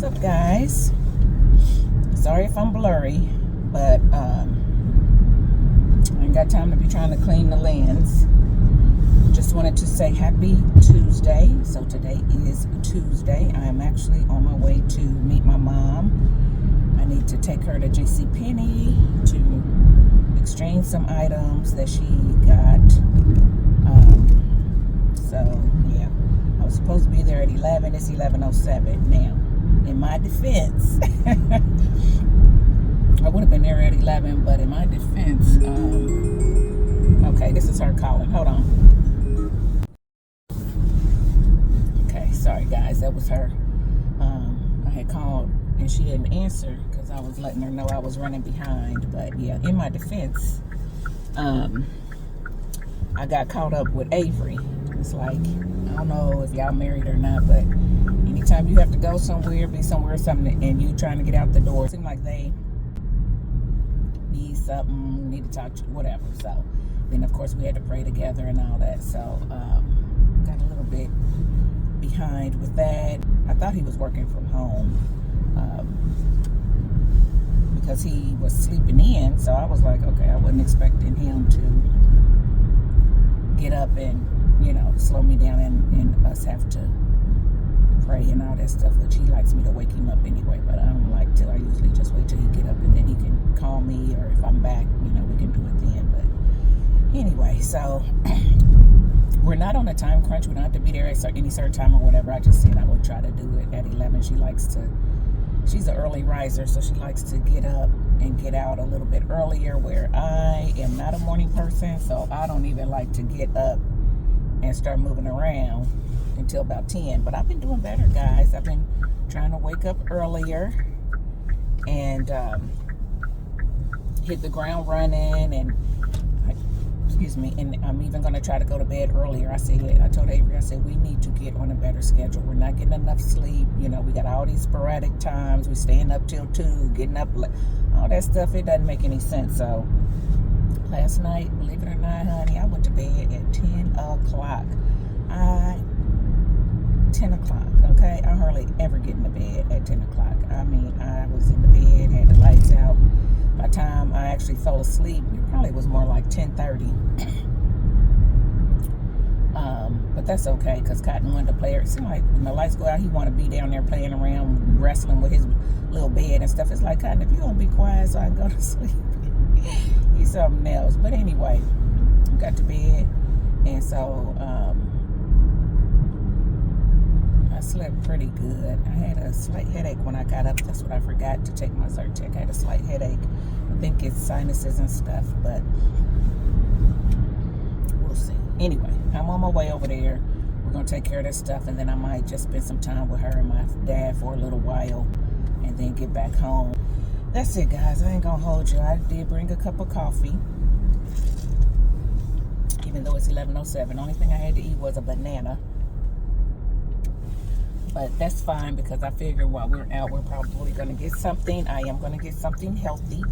What's up, guys? Sorry if I'm blurry, but I ain't got time to be trying to clean the lens. Just wanted to say happy Tuesday. So today is Tuesday. I am actually on my way to meet my mom. I need to take her to JCPenney to exchange some items that she got. So yeah, I was supposed to be there at 11. It's 11:07 now. In my defense, I would have been there at 11, but in my defense, okay, this is her calling. Hold on. Okay, sorry guys, that was her. I had called and she didn't answer because I was letting her know I was running behind. But yeah, in my defense, I got caught up with Avery. It's like, I don't know if y'all married or not, but anytime you have to go somewhere, be somewhere or something, and you trying to get out the door, it seems like they need something, need to talk to, whatever. So then of course we had to pray together and all that. So got a little bit behind with that. I thought he was working from home because he was sleeping in. So I was like, okay, I wasn't expecting him to get up and, you know, slow me down and us have to pray and all that stuff, which he likes me to wake him up anyway, but I don't like to. I usually just wait till he get up and then he can call me, or if I'm back, you know, we can do it then. But anyway, so we're not on a time crunch. We don't have to be there at any certain time or whatever. I just said I would try to do it at 11. She's an early riser, so she likes to get up and get out a little bit earlier, where I am not a morning person, so I don't even like to get up and start moving around until about 10. But I've been doing better, guys. I've been trying to wake up earlier and hit the ground running, and and I'm even going to try to go to bed earlier. I told Avery, I said, we need to get on a better schedule. We're not getting enough sleep. You know, we got all these sporadic times. We're staying up till 2, getting up, all that stuff. It doesn't make any sense. So last night, believe it or not, honey, I went to bed at 10 o'clock. 10 o'clock, okay? I hardly ever get in the bed at 10 o'clock. I mean, I was in the bed, had the lights out. By the time I actually fell asleep, it probably was more like 10:30. But that's okay, because Cotton wanted to play. It seemed like when the lights go out, he want to be down there playing around, wrestling with his little bed and stuff. It's like, Cotton, if you don't be quiet so I can go to sleep, he's something else. But anyway, got to bed, and so I slept pretty good. I had a slight headache when I got up. That's what I forgot to take my Zyrtec. I had a slight headache. I think it's sinuses and stuff, but we'll see. Anyway, I'm on my way over there. We're going to take care of this stuff, and then I might just spend some time with her and my dad for a little while and then get back home. That's it, guys. I ain't going to hold you. I did bring a cup of coffee, even though it's 11:07. Only thing I had to eat was a banana. But that's fine, because I figure while we're out, we're probably going to get something. I am going to get something healthy.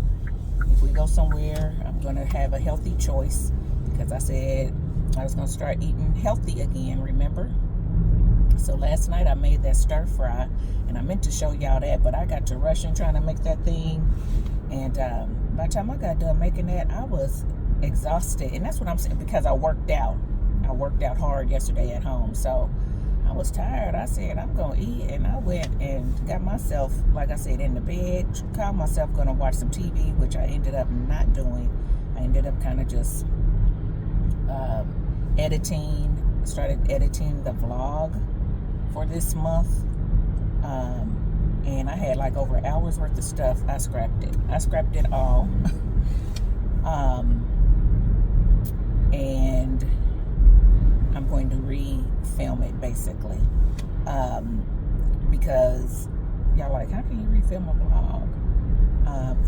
If we go somewhere, I'm going to have a healthy choice, because I said I was going to start eating healthy again, remember? So last night I made that stir fry, and I meant to show y'all that, but I got to rushing trying to make that thing. And by the time I got done making that, I was exhausted. And that's what I'm saying, because I worked out. I worked out hard yesterday at home. So I was tired. I said, I'm going to eat. And I went and got myself, like I said, in the bed, called myself going to watch some TV, which I ended up not doing. I ended up kind of just started editing the vlog for this month. And I had like over an hour's worth of stuff. I scrapped it all. And I'm going to refilm it, basically, because y'all like, how can you refilm a vlog?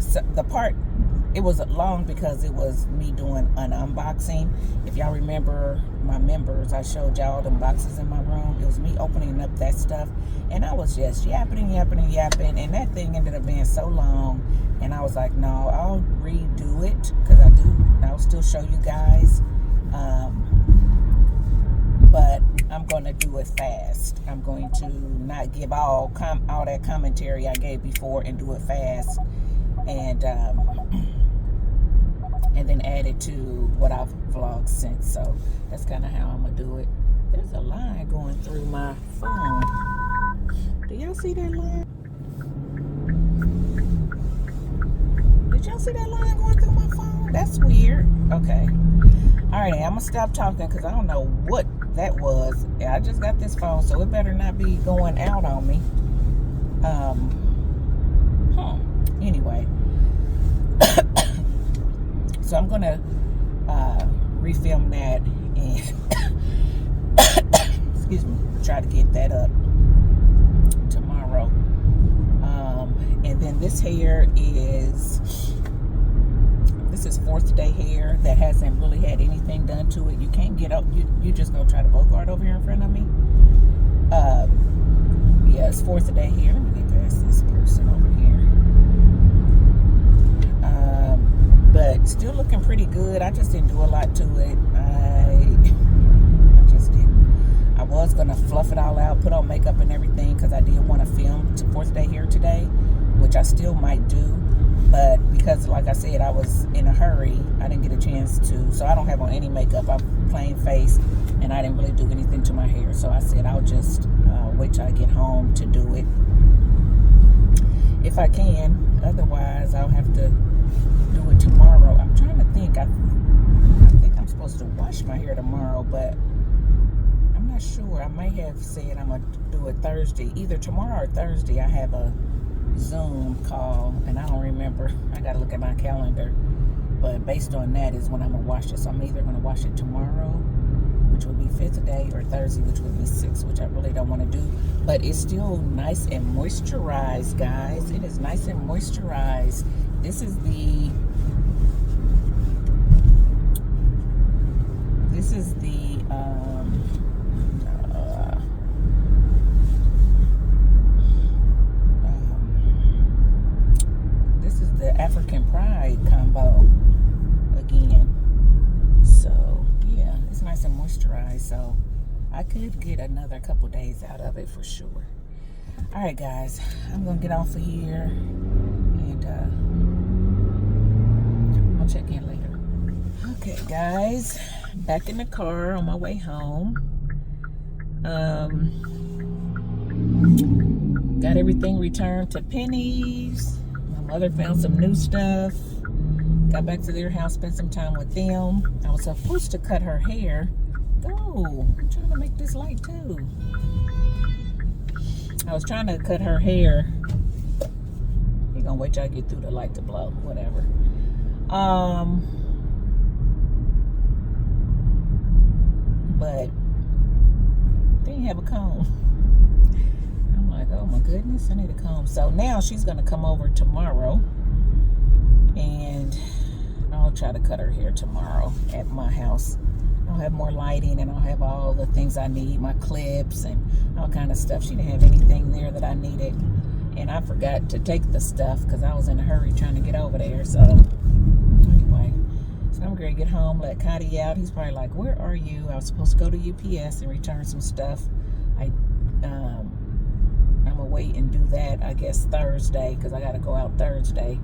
So the part, it was long because it was me doing an unboxing. If y'all remember my members, I showed y'all the boxes in my room. It was me opening up that stuff, and I was just yapping, and that thing ended up being so long. And I was like, no, I'll redo it, because I'll still show you guys. But I'm going to do it fast. I'm going to not give all that commentary I gave before and do it fast, and then add it to what I've vlogged since. So that's kind of how I'm gonna do it. There's a line going through my phone. Do y'all see that line? Did y'all see that line going through my phone? That's weird. Okay. All right, I'm gonna stop talking because I don't know what that was. I just got this phone, so it better not be going out on me. Anyway, so I'm gonna refilm that and excuse me, try to get that up tomorrow. And then this hair is 4th day hair that hasn't really had anything done to it. You can't get up. You just gonna try to Bogart over here in front of me. Yeah, it's 4th day hair. Let me get past this person over here. But still looking pretty good. I just didn't do a lot to it. I just didn't. I was gonna fluff it all out, put on makeup and everything, because I did want to film 4th day hair today, which I still might do. But because, like I said, I was in a hurry, I didn't get a chance to. So I don't have on any makeup. I'm plain face, and I didn't really do anything to my hair. So I said I'll just wait till I get home to do it, if I can. Otherwise, I'll have to do it tomorrow. I'm trying to think. I think I'm supposed to wash my hair tomorrow, but I'm not sure. I might have said I'm gonna do it Thursday, either tomorrow or Thursday. I have a Zoom call, and I don't remember. I gotta look at my calendar, but based on that is when I'm gonna wash it. So I'm either gonna wash it tomorrow, which would be 5th day, or Thursday, which would be 6th, which I really don't want to do. But it's still nice and moisturized, guys. It is nice and moisturized. This is the African Pride combo again. So yeah, it's nice and moisturized. So I could get another couple days out of it for sure. All right, guys, I'm gonna get off of here, and I'll check in later. Okay, guys, back in the car on my way home. Got everything returned to Penny's. Mother found some new stuff. Got back to their house, spent some time with them. I was supposed to cut her hair. Oh, I'm trying to make this light too. I was trying to cut her hair. You're gonna wait till I get through the light to blow, whatever. But they didn't have a comb. Oh my goodness, I need a comb. So now she's gonna come over tomorrow, and I'll try to cut her hair tomorrow at my house. I'll have more lighting, and I'll have all the things I need, my clips and all kind of stuff. She didn't have anything there that I needed, and I forgot to take the stuff because I was in a hurry trying to get over there. So anyway, so I'm gonna get home, let Cotty out. He's probably like, where are you? I was supposed to go to UPS and return some stuff. I'm gonna wait and do that, I guess, Thursday, because I gotta go out Thursday.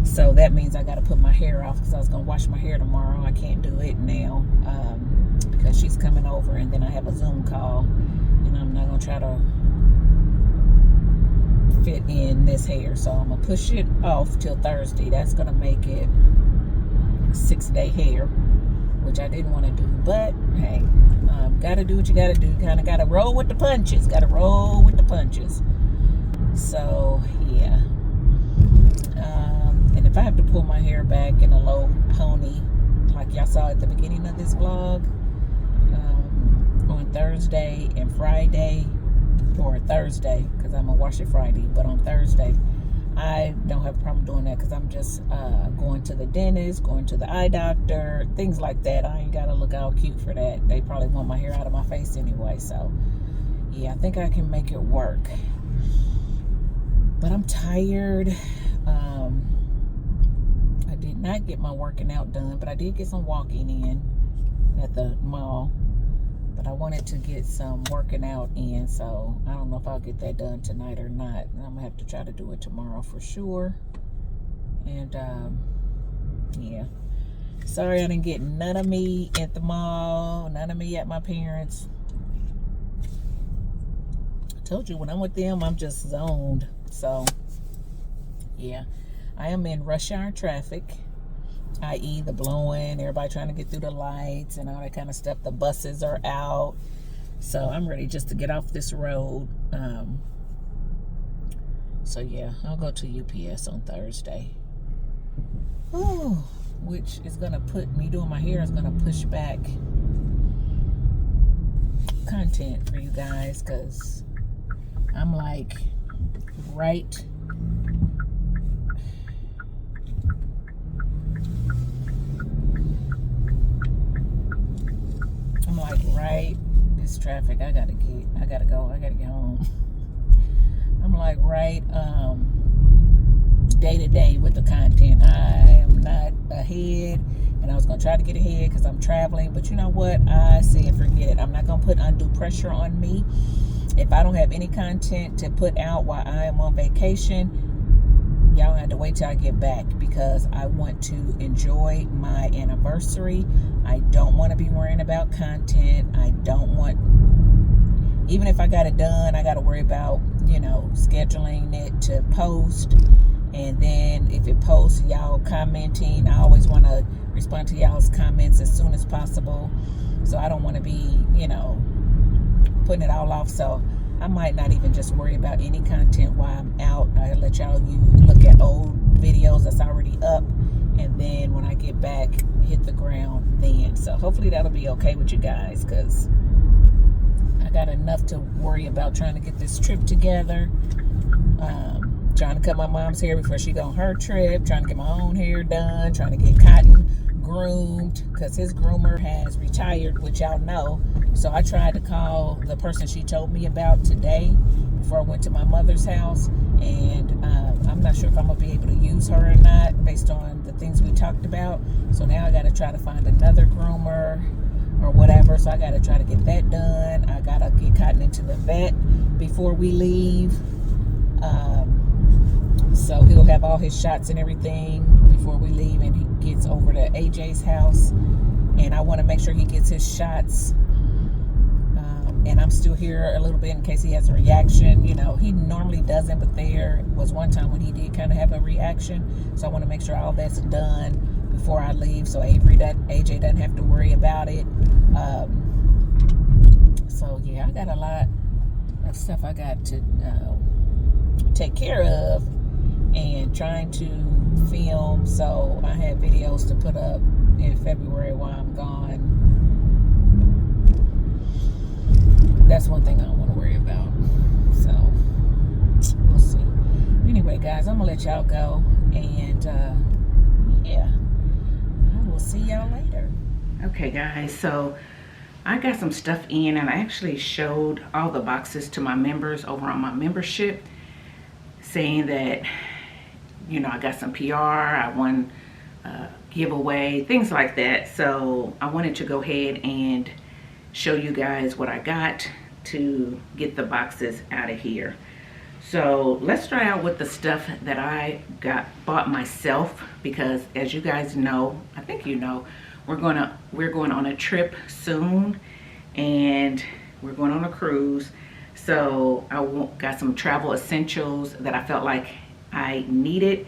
So that means I gotta put my hair off, because I was gonna wash my hair tomorrow. I can't do it now because she's coming over, and then I have a Zoom call, and I'm not gonna try to fit in this hair. So I'm gonna push it off till Thursday. That's gonna make it 6-day hair, which I didn't want to do, but hey, gotta do what you gotta do. Kind of gotta roll with the punches. So yeah, and if I have to pull my hair back in a low pony, like y'all saw at the beginning of this vlog, on Thursday and Friday, or Thursday, because I'm gonna wash it Friday, but on Thursday, I don't have a problem doing that, because I'm just going to the dentist, going to the eye doctor, things like that. I ain't got to look all cute for that. They probably want my hair out of my face anyway. So, yeah, I think I can make it work. But I'm tired. I did not get my working out done, but I did get some walking in at the mall. But I wanted to get some working out in, so I don't know if I'll get that done tonight or not. I'm gonna have to try to do it tomorrow for sure. And yeah, sorry I didn't get none of me at the mall, none of me at my parents'. I told you when I'm with them, I'm just zoned. So yeah, I am in rush hour traffic, i.e. the blowing, everybody trying to get through the lights and all that kind of stuff. The buses are out, so I'm ready just to get off this road. So yeah, I'll go to UPS on Thursday. Ooh, which is gonna put me doing my hair is gonna push back content for you guys, because I'm like right this traffic. I gotta go, I gotta get home. I'm like right day to day with the content. I am not ahead, and I was gonna try to get ahead because I'm traveling, but you know what, I said forget it. I'm not gonna put undue pressure on me. If I don't have any content to put out while I am on vacation, y'all have to wait till I get back, because I want to enjoy my anniversary. I don't want to be worrying about content. I don't want, even if I got it done, I got to worry about, you know, scheduling it to post. And then if it posts, y'all commenting, I always want to respond to y'all's comments as soon as possible. So I don't want to be, you know, putting it all off. So I might not even just worry about any content while I'm out. I'll let y'all look at old videos that's already up, and then when I get back, hit the ground then. So hopefully that'll be okay with you guys, because I got enough to worry about trying to get this trip together. Trying to cut my mom's hair before she go on her trip, trying to get my own hair done, trying to get Cotton groomed, because his groomer has retired, which y'all know. So I tried to call the person she told me about today before I went to my mother's house, and I'm not sure if I'm gonna be able to use her or not based on the things we talked about. So now I got to try to find another groomer or whatever. So I got to try to get that done. I gotta get Cotton into the vet before we leave. So he'll have all his shots and everything before we leave, and he gets over to AJ's house, and I want to make sure he gets his shots. And I'm still here a little bit in case he has a reaction. You know, he normally doesn't, but there was one time when he did kind of have a reaction. So I want to make sure all that's done before I leave, so AJ doesn't have to worry about it. So yeah, I got a lot of stuff I got to take care of, and trying to film, so I have videos to put up in February while I'm gone. That's one thing I don't want to worry about. So we'll see. Anyway, guys, I'm gonna let y'all go, and yeah, I will see y'all later. Okay, guys, so I got some stuff in, and I actually showed all the boxes to my members over on my membership, saying that, you know, I got some PR, I won a giveaway, things like that. So I wanted to go ahead and show you guys what I got to get the boxes out of here. So let's start out with the stuff that I bought myself, because as you guys know, I think you know, we're going on a trip soon, and we're going on a cruise. So I got some travel essentials that I felt like I needed.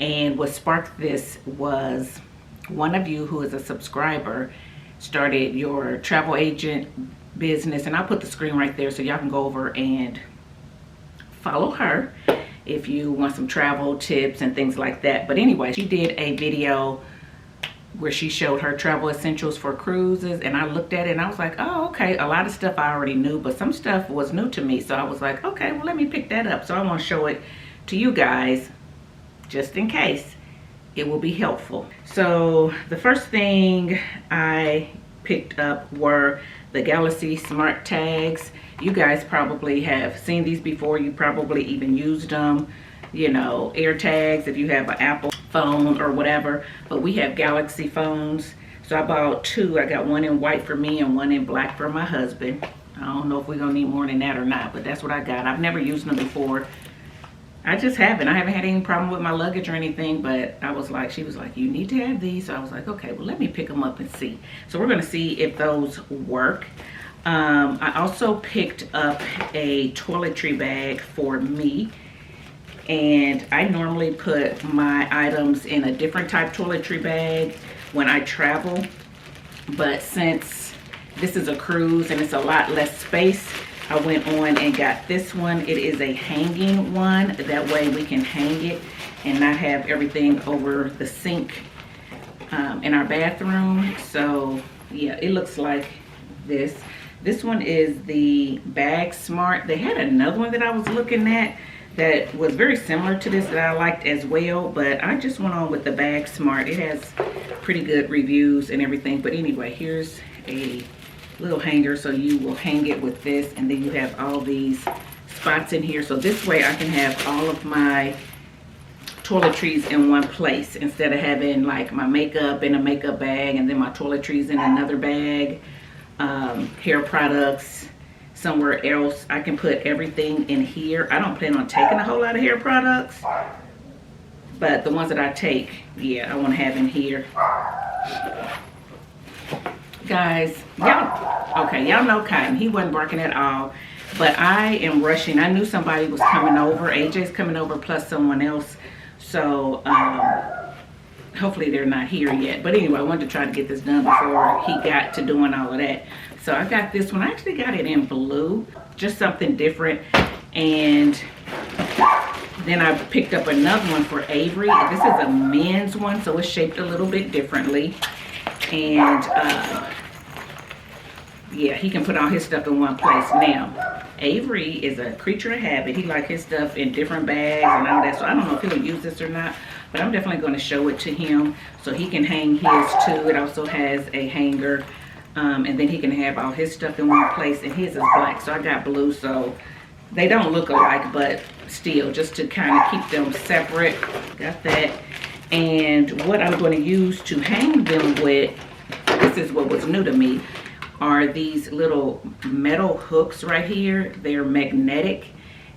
And what sparked this was one of you who is a subscriber started your travel agent business, and I'll put the screen right there so y'all can go over and follow her if you want some travel tips and things like that. But anyway, she did a video where she showed her travel essentials for cruises, and I looked at it and I was like, oh, okay, a lot of stuff I already knew, but some stuff was new to me. So I was like, okay, well, let me pick that up. So I want to show it to you guys just in case it will be helpful. So the first thing I picked up were the Galaxy Smart Tags. You guys probably have seen these before. You probably even used them, you know, air tags if you have an Apple phone or whatever, but we have Galaxy phones. So I bought two. I got one in white for me and one in black for my husband. I don't know if we're gonna need more than that or not, but that's what I got. I've never used them before. I just haven't. I haven't had any problem with my luggage or anything, but I was like, she was like, you need to have these. So I was like, okay, well, let me pick them up and see. So we're gonna see if those work. I also picked up a toiletry bag for me. And I normally put my items in a different type toiletry bag when I travel. But since this is a cruise and it's a lot less space, I went on and got this one. It is a hanging one. That way we can hang it and not have everything over the sink in our bathroom. So yeah, it looks like this. This one is the Bag Smart. They had another one that I was looking at that was very similar to this that I liked as well, but I just went on with the Bag Smart. It has pretty good reviews and everything. But anyway, here's a little hanger, so you will hang it with this, and then you have all these spots in here. So this way I can have all of my toiletries in one place instead of having like my makeup in a makeup bag and then my toiletries in another bag, hair products somewhere else. I can put everything in here. I don't plan on taking a whole lot of hair products, but the ones that I take, yeah, I want to have in here. Guys, y'all know Cotton. He wasn't barking at all, but I am rushing. I knew somebody was coming over. AJ's coming over plus someone else. So hopefully they're not here yet. But anyway, I wanted to try to get this done before he got to doing all of that. So I got this one. I actually got it in blue, just something different. And then I picked up another one for Avery. This is a men's one, so it's shaped a little bit differently. And yeah, he can put all his stuff in one place. Now, Avery is a creature of habit. He likes his stuff in different bags and all that. So I don't know if he'll use this or not, but I'm definitely going to show it to him so he can hang his too. It also has a hanger. And then he can have all his stuff in one place, and his is black, so I got blue, so they don't look alike, but still, just to kind of keep them separate. Got that. And what I'm going to use to hang them with, this is what was new to me, are these little metal hooks right here. They're magnetic,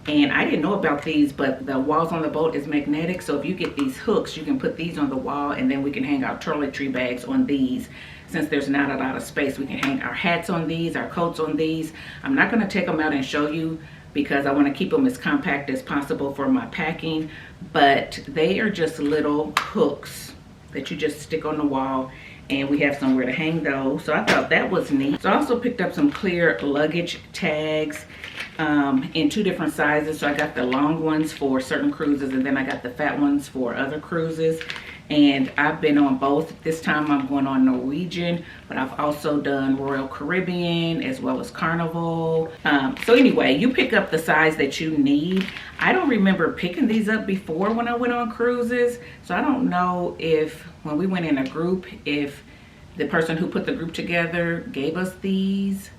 and I didn't know about these, but the walls on the boat is magnetic, so if you get these hooks, you can put these on the wall, and then we can hang our toiletry bags on these. Since there's not a lot of space, we can hang our hats on these, our coats on these. I'm not going to take them out and show you because I want to keep them as compact as possible for my packing, but they are just little hooks that you just stick on the wall, and we have somewhere to hang those. So I thought that was neat. So I also picked up some clear luggage tags in two different sizes. So I got the long ones for certain cruises, and then I got the fat ones for other cruises. And I've been on both. This time I'm going on Norwegian, but I've also done Royal Caribbean as well as Carnival. So anyway, you pick up the size that you need. I don't remember picking these up before when I went on cruises. So I don't know if when we went in a group, if the person who put the group together gave us these,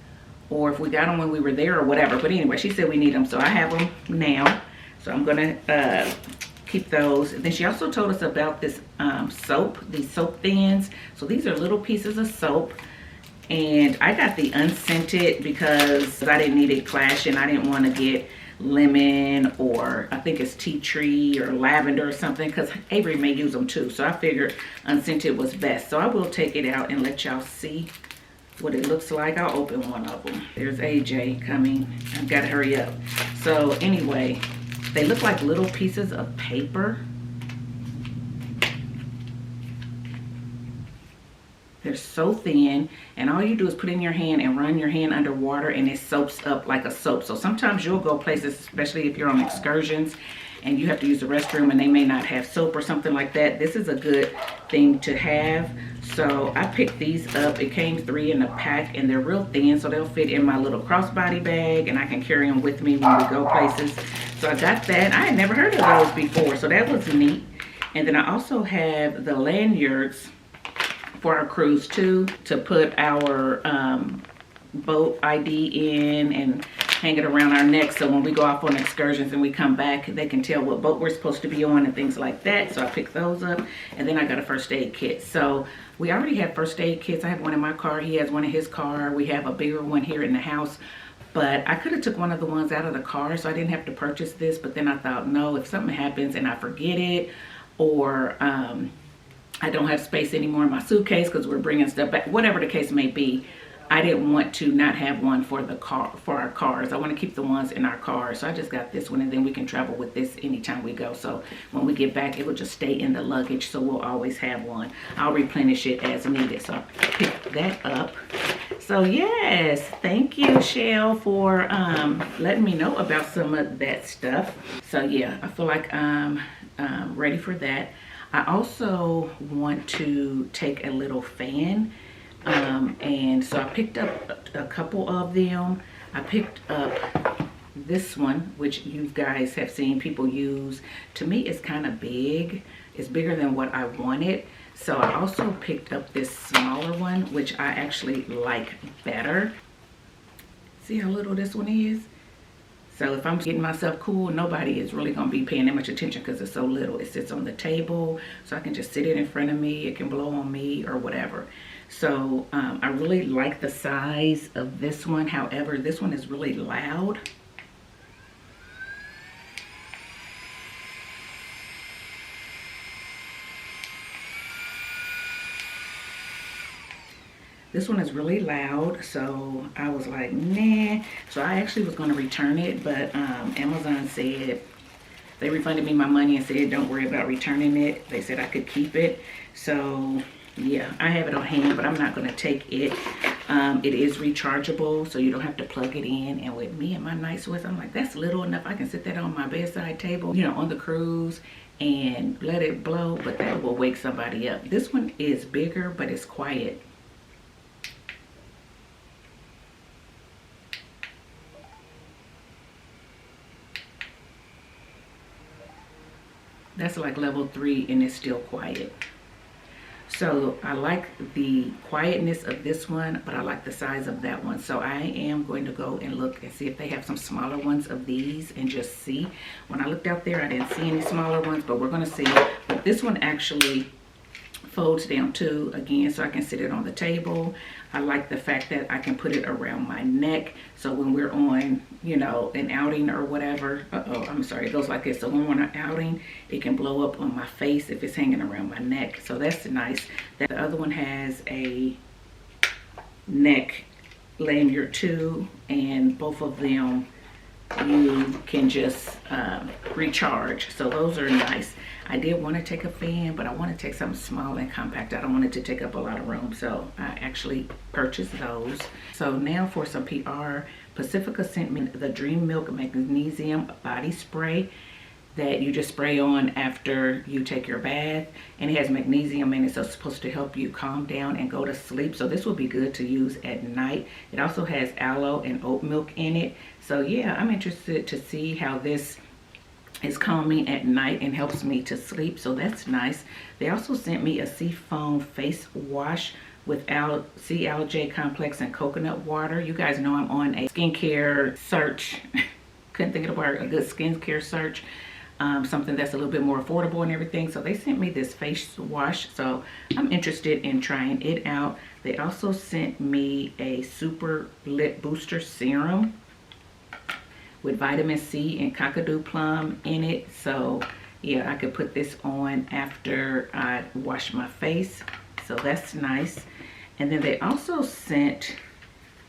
or if we got them when we were there or whatever. But anyway, she said we need them, so I have them now. So I'm gonna keep those. And then she also told us about this soap, these soap thins. So these are little pieces of soap, and I got the unscented because I didn't need it clashing. I didn't want to get lemon, or I think it's tea tree or lavender or something, because Avery may use them too. So I figured unscented was best. So I will take it out and let y'all see what it looks like. I'll open one of them. There's AJ coming. I've got to hurry up. So anyway, they look like little pieces of paper. They're so thin, and all you do is put in your hand and run your hand under water, and it soaks up like a soap. So sometimes you'll go places, especially if you're on excursions, and you have to use the restroom and they may not have soap or something like that. This is a good thing to have. So I picked these up. It came 3 in a pack, and they're real thin, so they'll fit in my little crossbody bag, and I can carry them with me when we go places. So I got that. I had never heard of those before, so that was neat. And then I also have the lanyards for our cruise too, to put our boat ID in and hang it around our neck, so when we go off on excursions and we come back, they can tell what boat we're supposed to be on and things like that. So I picked those up, and then I got a first aid kit. So we already have first aid kits. I have one in my car. He has one in his car. We have a bigger one here in the house. But I could have took one of the ones out of the car so I didn't have to purchase this. But then I thought, no, if something happens and I forget it, or I don't have space anymore in my suitcase because we're bringing stuff back, whatever the case may be, I didn't want to not have one for the car, for our cars. I want to keep the ones in our cars. So I just got this one, and then we can travel with this anytime we go. So when we get back, it will just stay in the luggage, so we'll always have one. I'll replenish it as needed. So I picked that up. So yes, thank you, Shell, for letting me know about some of that stuff. So yeah, I feel like I'm ready for that. I also want to take a little fan. And so I picked up a couple of them. I picked up this one, which you guys have seen people use. To me, it's kind of big. It's bigger than what I wanted. So I also picked up this smaller one, which I actually like better. See how little this one is? So if I'm getting myself cool, nobody is really going to be paying that much attention because it's so little. It sits on the table, so I can just sit it in front of me. It can blow on me or whatever. So I really like the size of this one. However, this one is really loud. This one is really loud, so I was like, nah. So I actually was going to return it, but Amazon said, they refunded me my money and said, don't worry about returning it. They said I could keep it. So yeah, I have it on hand, but I'm not going to take it. It is rechargeable, so you don't have to plug it in. And with me and my night sweats, I'm like, that's little enough. I can sit that on my bedside table, you know, on the cruise and let it blow, but that will wake somebody up. This one is bigger, but it's quiet. That's like level 3 and it's still quiet. So I like the quietness of this one, but I like the size of that one. So I am going to go and look and see if they have some smaller ones of these and just see. When I looked out there, I didn't see any smaller ones, but we're going to see. But this one actually folds down too, again, so I can sit it on the table. I like the fact that I can put it around my neck, so when we're on, you know, an outing or whatever, I'm sorry, it goes like this. So when we're on an outing, it can blow up on my face if it's hanging around my neck. So that's nice. The other one has a neck lanyard too, and both of them you can just recharge. So those are nice. I did want to take a fan, but I want to take something small and compact. I don't want it to take up a lot of room, so I actually purchased those. So now for some PR, Pacifica sent me the Dream Milk Magnesium Body Spray that you just spray on after you take your bath, and it has magnesium in it, so it's supposed to help you calm down and go to sleep. So this will be good to use at night. It also has aloe and oat milk in it. So yeah, I'm interested to see how this is calming at night and helps me to sleep, so that's nice. They also sent me a Seafoam face wash with sea algae complex and coconut water. You guys know I'm on a skincare search. Couldn't think of the word, a good skincare search. Something that's a little bit more affordable and everything. So they sent me this face wash, so I'm interested in trying it out. They also sent me a Super Lip Booster Serum with vitamin C and Kakadu Plum in it. So yeah, I could put this on after I wash my face. So that's nice. And then they also sent,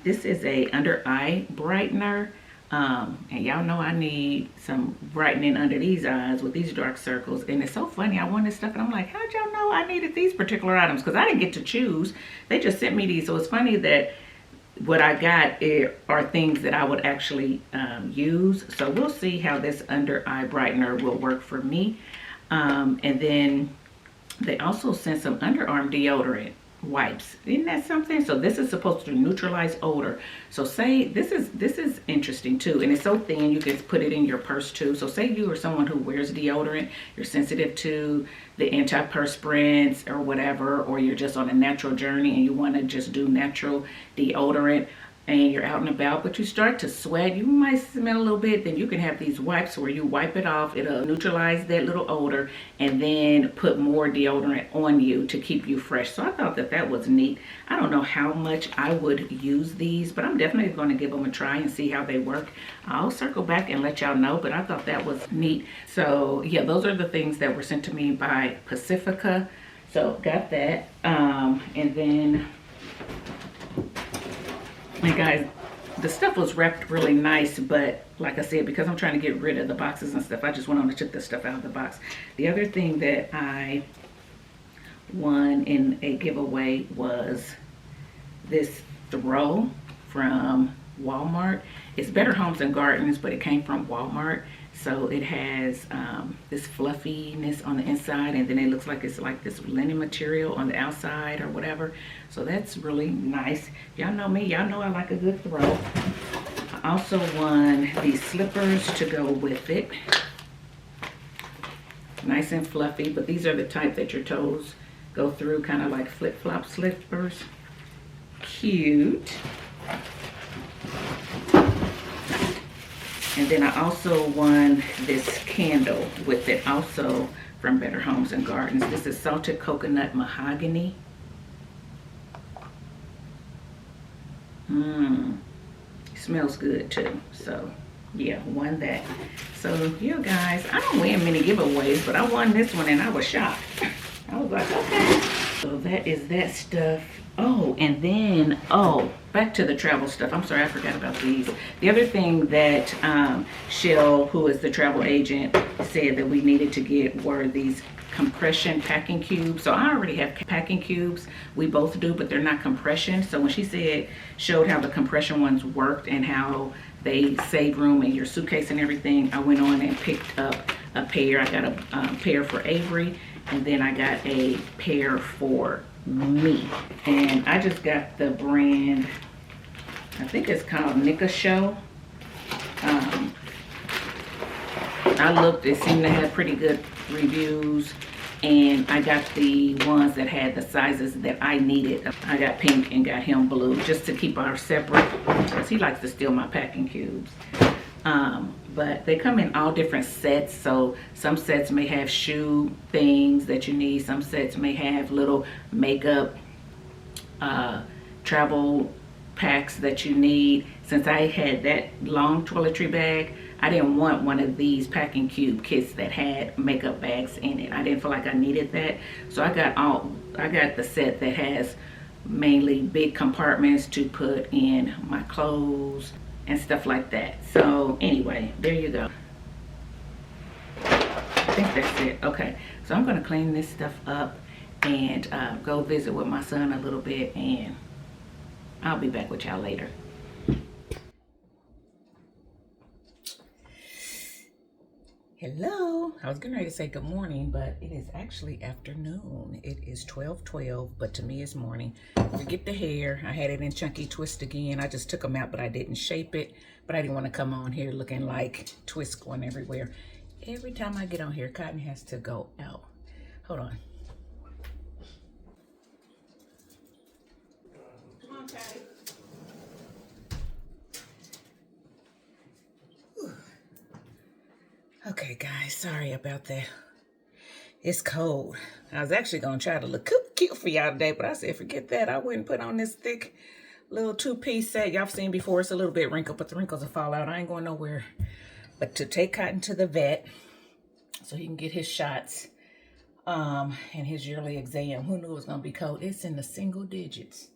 this is a under eye brightener. And y'all know I need some brightening under these eyes with these dark circles. And it's so funny, I wanted stuff and I'm like, how'd y'all know I needed these particular items? Because I didn't get to choose. They just sent me these. So it's funny that what I got are things that I would actually use. So we'll see how this under eye brightener will work for me. And then they also sent some underarm deodorant wipes. Isn't that something? So this is supposed to neutralize odor. So say this is interesting too, and it's so thin you can put it in your purse too. So say you are someone who wears deodorant, you're sensitive to the antiperspirants or whatever, or you're just on a natural journey and you want to just do natural deodorant. and you're out and about, but you start to sweat, you might smell a little bit, then you can have these wipes where you wipe it off. It'll neutralize that little odor and then put more deodorant on you to keep you fresh. So I thought that that was neat. I don't know how much I would use these, but I'm definitely going to give them a try and see how they work. I'll circle back and let y'all know, but I thought that was neat. So yeah, those are the things that were sent to me by Pacifica. So got that. And then, and guys, the stuff was wrapped really nice, but like I said, because I'm trying to get rid of the boxes and stuff, I just went on and took the stuff out of the box. The other thing that I won in a giveaway was this throw from Walmart. It's Better Homes and Gardens, but it came from Walmart. So it has this fluffiness on the inside, and then it looks like it's like this linen material on the outside or whatever. So that's really nice. Y'all know me, y'all know I like a good throw. I also won these slippers to go with it. Nice and fluffy, but these are the type that your toes go through, kind of like flip-flop slippers. Cute. And then I also won this candle with it, also from Better Homes and Gardens. This is Salted Coconut Mahogany. Smells good too. So yeah, won that. So you guys, I don't win many giveaways, but I won this one and I was shocked. I was like, okay. So that is that stuff. Oh, and then, oh, back to the travel stuff. I'm sorry, I forgot about these. The other thing that Shell, who is the travel agent, said that we needed to get were these compression packing cubes. So I already have packing cubes. We both do, but they're not compression. So when she showed how the compression ones worked and how they save room in your suitcase and everything, I went on and picked up a pair. I got a pair for Avery, and then I got a pair for me. And I just got the brand, I think it's called Nika Show. I looked, it seemed to have pretty good reviews, and I got the ones that had the sizes that I needed. I got pink and got him blue, just to keep ours separate, because he likes to steal my packing cubes. But they come in all different sets. So some sets may have shoe things that you need. Some sets may have little makeup, travel packs that you need. Since I had that long toiletry bag, I didn't want one of these packing cube kits that had makeup bags in it. I didn't feel like I needed that. So I got the set that has mainly big compartments to put in my clothes and stuff like that. So anyway, there you go. I think that's it. Okay, so I'm gonna clean this stuff up and go visit with my son a little bit, and I'll be back with y'all later. Hello. I was getting ready to say good morning, but it is actually afternoon. It is 12:12, but to me it's morning. Forget the hair. I had it in chunky twist again. I just took them out, but I didn't shape it. But I didn't want to come on here looking like twists going everywhere. Every time I get on here, cotton has to go out. Hold on. Come on, Patty. Okay, guys, sorry about that. It's cold. I was actually going to try to look cute for y'all today, but I said, forget that. I wouldn't put on this thick little two-piece set. Y'all seen before. It's a little bit wrinkled, but the wrinkles will fall out. I ain't going nowhere but to take Cotton to the vet so he can get his shots and his yearly exam. Who knew it was going to be cold? It's in the single digits.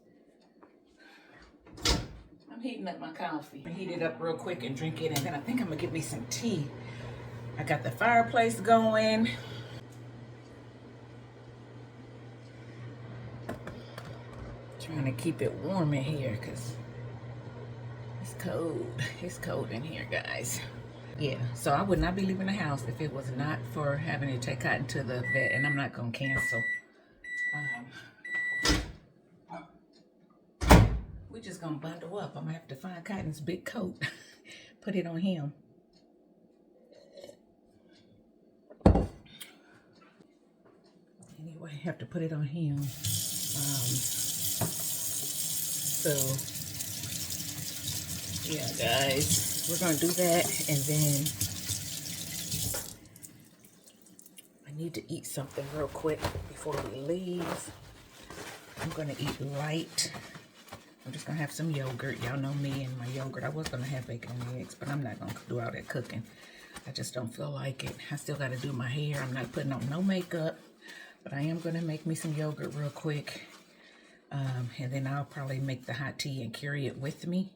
I'm heating up my coffee. I heat it up real quick and drink it, and then I think I'm going to get me some tea. I got the fireplace going. Trying to keep it warm in here because it's cold. It's cold in here, guys. Yeah, so I would not be leaving the house if it was not for having to take Cotton to the vet, and I'm not going to cancel. We're just going to bundle up. I'm going to have to find Cotton's big coat, put it on him. Anyway, have to put it on him. So yeah, guys, we're gonna do that, and then I need to eat something real quick before we leave. I'm gonna eat light. I'm just gonna have some yogurt. Y'all know me and my yogurt. I was gonna have bacon and eggs, but I'm not gonna do all that cooking. I just don't feel like it. I still gotta do my hair. I'm not putting on no makeup, but I am gonna make me some yogurt real quick. And then I'll probably make the hot tea and carry it with me.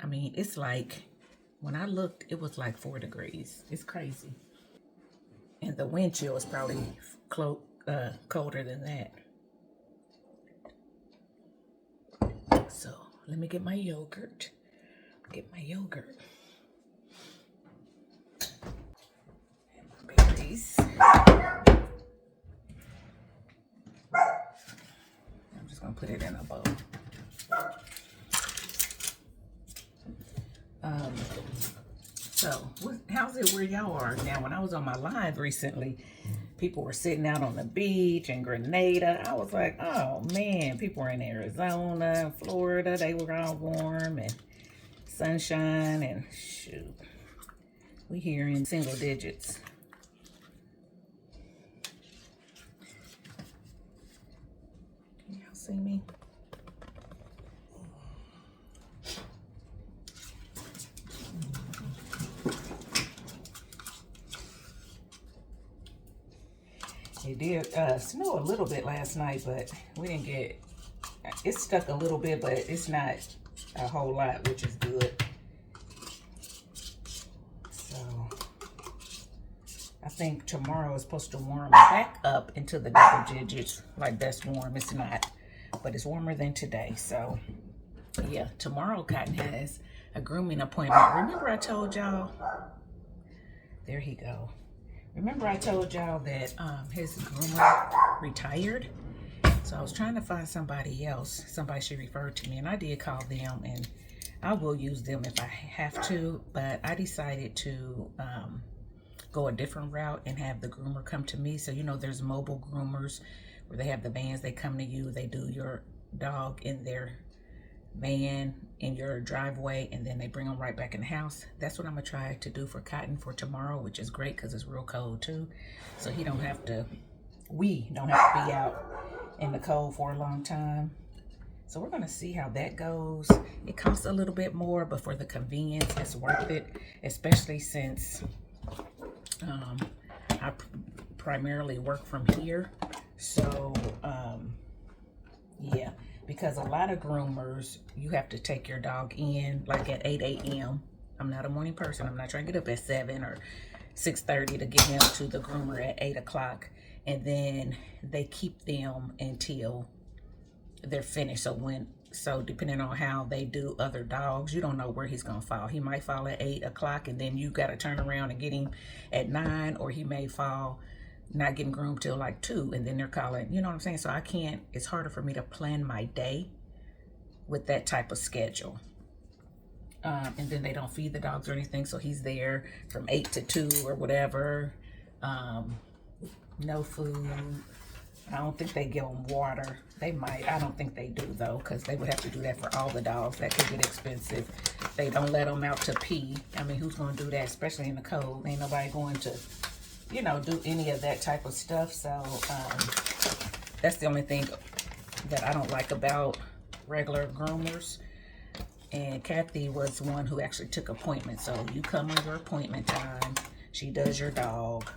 I mean, it's like, when I looked, it was like 4 degrees. It's crazy. And the wind chill is probably colder than that. So let me get my yogurt. And my berries. I'm just gonna put it in a bowl. So how's it where y'all are now? When I was on my live recently, people were sitting out on the beach in Grenada. I was like, oh man, people were in Arizona, Florida. They were all warm and sunshine, and shoot, we here in single digits. Can y'all see me? It did snow a little bit last night, but we didn't get, it stuck a little bit, but it's not a whole lot, which is good. So I think tomorrow is supposed to warm back up into the double digits. Like, that's warm. It's not, but it's warmer than today. So yeah, tomorrow Cotton has a grooming appointment. Remember I told y'all, there he go. Remember I told y'all that his groomer retired? So I was trying to find somebody else. Somebody she referred to me, and I did call them, and I will use them if I have to, but I decided to go a different route and have the groomer come to me. So, you know, there's mobile groomers where they have the vans, they come to you, they do your dog in their van in your driveway, and then they bring them right back in the house. That's what I'm gonna try to do for Cotton for tomorrow, which is great because it's real cold too. So he don't have to, we don't have to be out in the cold for a long time. So we're gonna see how that goes. It costs a little bit more, but for the convenience, it's worth it, especially since I primarily work from here. So yeah, because a lot of groomers, you have to take your dog in like at 8 a.m. I'm not a morning person. I'm not trying to get up at 7 or 6:30 to get him to the groomer at 8 o'clock. And then they keep them until they're finished. So depending on how they do other dogs, you don't know where he's gonna fall. He might fall at 8 o'clock and then you gotta turn around and get him at 9, or he may fall not getting groomed till like 2, and then they're calling, you know what I'm saying? So I can't, it's harder for me to plan my day with that type of schedule. And then they don't feed the dogs or anything, so he's there from 8 to 2 or whatever. No food. I don't think they give them water. They might. I don't think they do though, because they would have to do that for all the dogs. That could get expensive. They don't let them out to pee. I mean, who's going to do that, especially in the cold? Ain't nobody going to, you know, do any of that type of stuff. So that's the only thing that I don't like about regular groomers. And Kathy was one who actually took appointments. So you come on your appointment time. She does your dog,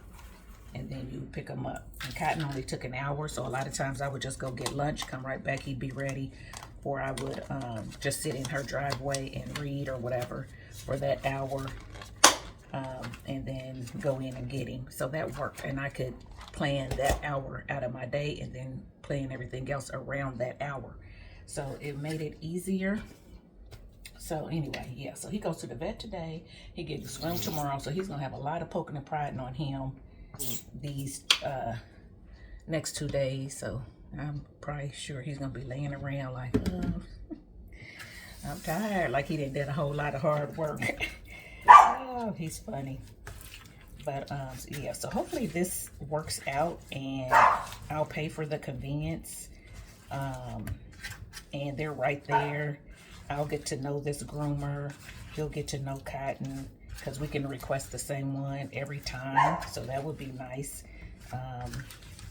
and then you pick them up. And Cotton only took an hour, so a lot of times I would just go get lunch, come right back, he'd be ready, or I would just sit in her driveway and read or whatever for that hour, and then go in and get him. So that worked, and I could plan that hour out of my day and then plan everything else around that hour. So it made it easier. So anyway, yeah, so he goes to the vet today. He gets to swim tomorrow, so he's gonna have a lot of poking and prodding on him these next 2 days. So I'm probably sure he's gonna be laying around like, I'm tired, like he didn't did a whole lot of hard work. Oh, he's funny. But yeah, so hopefully this works out, and I'll pay for the convenience, and they're right there. I'll get to know this groomer. He'll get to know Cotton, because we can request the same one every time. So that would be nice.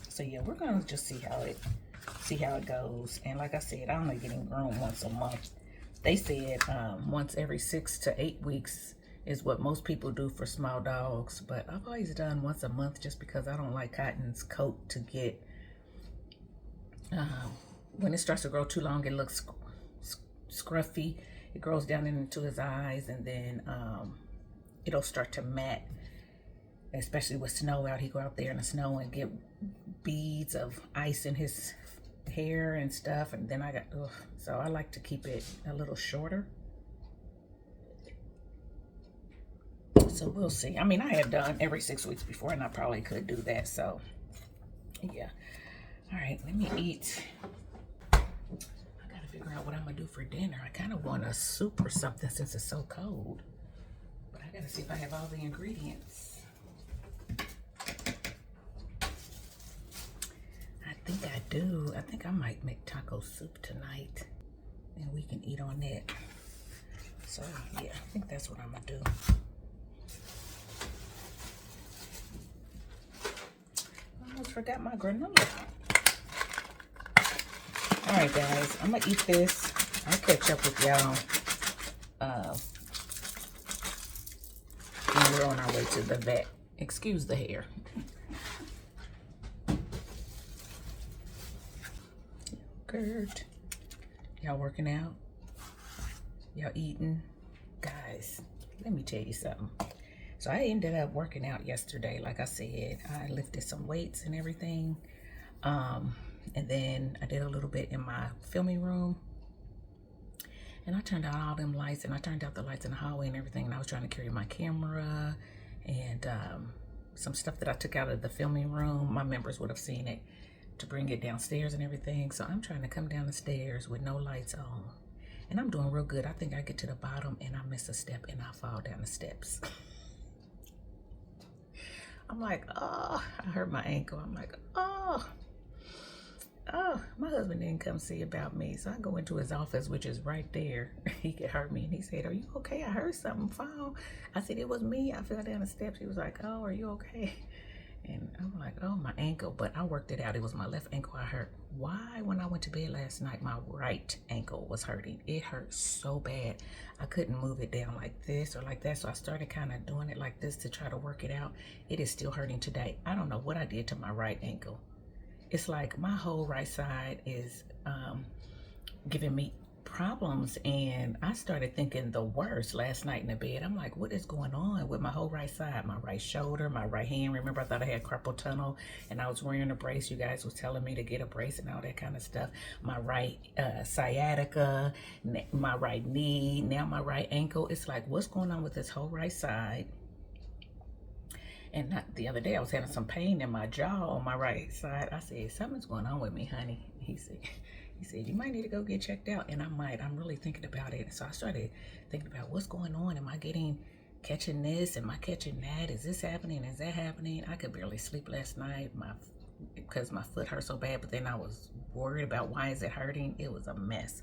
So yeah, we're gonna just see how it goes. And like I said, I'm only getting groomed once a month. They said once every 6 to 8 weeks is what most people do for small dogs, but I've always done once a month just because I don't like Cotton's coat to get, when it starts to grow too long, it looks scruffy. It grows down into his eyes, and then it'll start to mat, especially with snow out. He go out there in the snow and get beads of ice in his hair and stuff, and then so I like to keep it a little shorter. So we'll see. I mean, I have done every 6 weeks before, and I probably could do that. So yeah. All right, let me eat. I gotta figure out what I'm gonna do for dinner. I kind of want a soup or something since it's so cold, but I gotta see if I have all the ingredients. I think I do. I think I might make taco soup tonight, and we can eat on that. So yeah, I think that's what I'm gonna do. I almost forgot my granola. All right, guys, I'm gonna eat this. I'll catch up with y'all when we're on our way to the vet. Excuse the hair. Yogurt. Y'all working out? Y'all eating? Guys, let me tell you something. So I ended up working out yesterday. Like I said, I lifted some weights and everything. And then I did a little bit in my filming room. And I turned out all them lights, and I turned out the lights in the hallway and everything. And I was trying to carry my camera and some stuff that I took out of the filming room. My members would have seen it, to bring it downstairs and everything. So I'm trying to come down the stairs with no lights on. And I'm doing real good. I think I get to the bottom and I miss a step and I fall down the steps. I'm like, oh, I hurt my ankle. I'm like, oh, my husband didn't come see about me. So I go into his office, which is right there. He could hurt me. And he said, are you okay? I heard something fall. I said, it was me. I fell down the steps. He was like, oh, are you okay? And I'm like, oh, my ankle. But I worked it out. It was my left ankle I hurt. Why, when I went to bed last night, my right ankle was hurting? It hurt so bad. I couldn't move it down like this or like that. So I started kind of doing it like this to try to work it out. It is still hurting today. I don't know what I did to my right ankle. It's like my whole right side is giving me problems, and I started thinking the worst last night in the bed. I'm like, what is going on with my whole right side? My right shoulder, my right hand. Remember, I thought I had carpal tunnel and I was wearing a brace. You guys was telling me to get a brace and all that kind of stuff. My right sciatica, my right knee, now my right ankle. It's like, what's going on with this whole right side? And the other day I was having some pain in my jaw on my right side. I said, something's going on with me, honey. He said, you might need to go get checked out. And I might. I'm really thinking about it. So I started thinking about what's going on. Am I catching this? Am I catching that? Is this happening? Is that happening? I could barely sleep last night because my foot hurt so bad. But then I was worried about why is it hurting. It was a mess.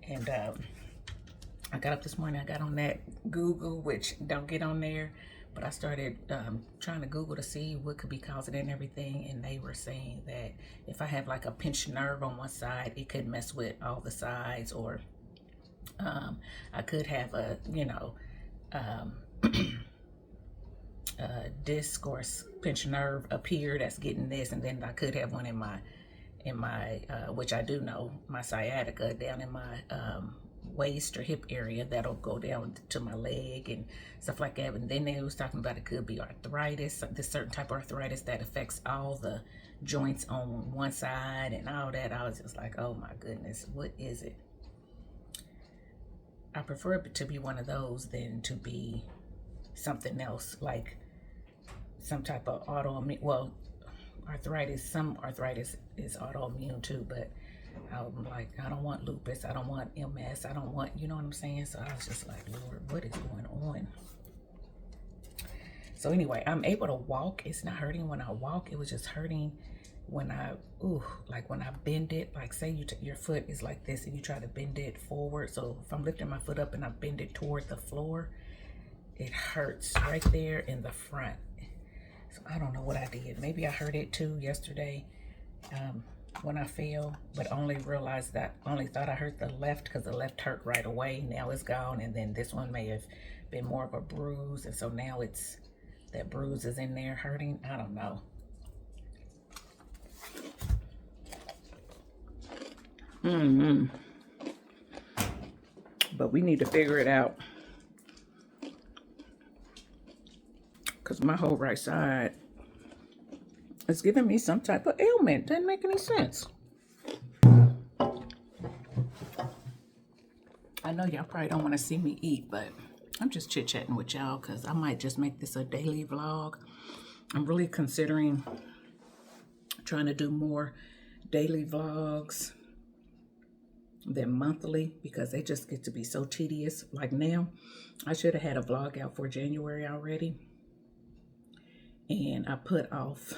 And I got up this morning. I got on that Google, which don't get on there. But I started trying to Google to see what could be causing it and everything. And they were saying that if I have like a pinched nerve on one side, it could mess with all the sides. Or I could have a, disc or pinched nerve up here that's getting this. And then I could have one in my which I do know, my sciatica down in my waist or hip area that'll go down to my leg and stuff like that. And then they was talking about it could be arthritis, this certain type of arthritis that affects all the joints on one side and all that. I was just like, oh my goodness, what is it? I prefer it to be one of those than to be something else, like some type of autoimmune. Well, arthritis, some arthritis is autoimmune too, but I'm like, I don't want lupus, I don't want MS, I don't want, you know what I'm saying? So I was just like, Lord, what is going on? So anyway, I'm able to walk. It's not hurting when I walk. It was just hurting when I, like when I bend it, like say your foot is like this and you try to bend it forward. So if I'm lifting my foot up and I bend it toward the floor, it hurts right there in the front. So I don't know what I did. Maybe I hurt it too yesterday when I fell, but only thought I hurt the left because the left hurt right away. Now it's gone, and then this one may have been more of a bruise, and so now it's, that bruise is in there hurting. I don't know. But we need to figure it out, because my whole right side is giving me some type of ailment. Doesn't make any sense. I know y'all probably don't want to see me eat, but I'm just chit-chatting with y'all because I might just make this a daily vlog. I'm really considering trying to do more daily vlogs than monthly because they just get to be so tedious. Like now, I should have had a vlog out for January already, and I put off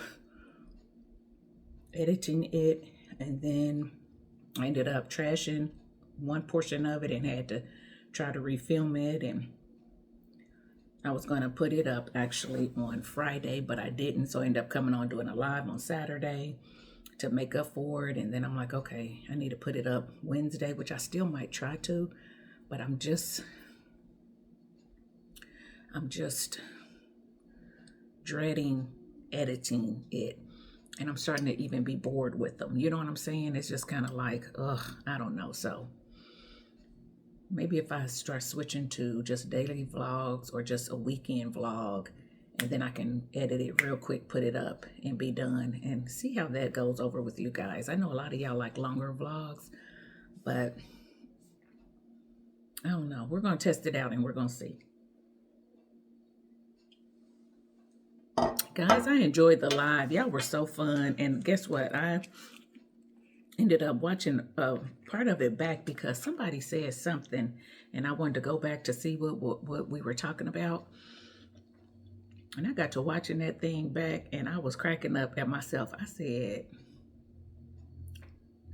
editing it, and then I ended up trashing one portion of it and had to try to refilm it, and I was going to put it up actually on Friday, but I didn't, so I ended up coming on doing a live on Saturday to make up for it. And then I'm like, okay, I need to put it up Wednesday, which I still might try to, but I'm just dreading editing it, and I'm starting to even be bored with them. You know what I'm saying? It's just kind of like, I don't know. So maybe if I start switching to just daily vlogs or just a weekend vlog, and then I can edit it real quick, put it up, and be done, and see how that goes over with you guys. I know a lot of y'all like longer vlogs, but I don't know. We're going to test it out and we're going to see. Guys, I enjoyed the live. Y'all were so fun. And guess what? I ended up watching part of it back because somebody said something, and I wanted to go back to see what we were talking about. And I got to watching that thing back, and I was cracking up at myself. I said,